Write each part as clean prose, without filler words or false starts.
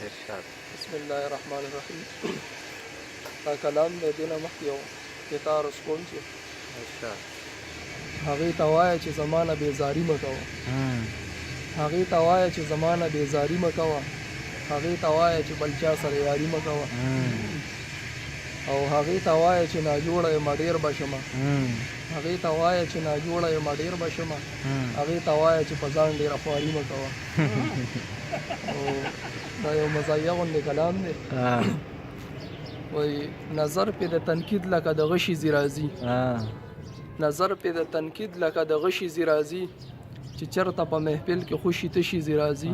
ارشاد. بسم الله الرحمن الرحیم. دا کلام د دینه مخکې یو کتار سکون چې ارشاد. هغې ته وایه چې زمانه بېزاري مه کوه، هغې ته وایه چې زمانه بېزاري مه کوه، هغې ته وایه چې بل چا سره یاري مه کوه، او هغې ته وایه چې ناجوړه یم ډېر به شمه، هغې ته وایه چې ناجوړه یم ډېر به شمه، هغې ته وایه چې په ځان ډېره خواري مه کوه. او دا یو مزایه غوندې کلام دی. وایي نظر پې د تنقید لکه د غشي ځي راځي، نظر پې د تنقید لکه د غشي ځي راځي، چې چېرته په محفل کې خوشي تشي ځي راځي.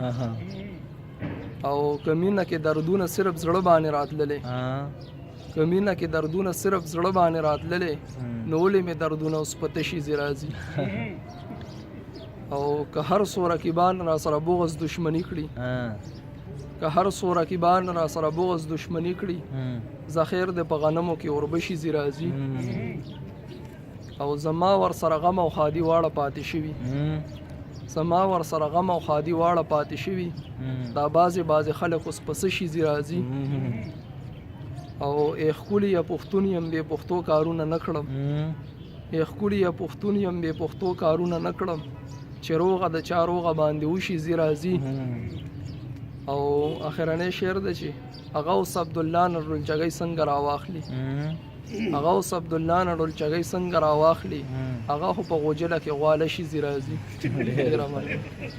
او که مینه کې دردونه صرف زړه باندې راتللی، که مینه کې دردونه صرف زړه باندې راتللی، نو ولې مې دردونه اوس په تشي ځي راځي. او که هر څو رقیبان را سره بغض دشمني کړي، که هر څو رقیبان را سره بغض دشمني کړي، ذخیر د په غنمو کې اوربشي ځي راځي. او زما ور سره غم او خادي واړه پاتې شوي، زما ور سره غم او خادي واړه پاتې شوي، دا بعضې خلک اوس په څه شي ځي راځي. او ای ښکلي یا پښتون یم بې پښتو کارونه نه کړم، ای ښکلي یا پښتون یم بې پښتو کارونه نه کړم، چې روغه د چا روغه باندې وشي ځي راځي. او اخرنی شعر دی چې هغه اوس عبدالله نه ډولچګۍ څنګه راواخلي، هغه اوس عبدالله نه ډولچګۍ څنګه راواخلي، هغه خو په غوجله کې غواله شي ځي راځي. ډېره مننه.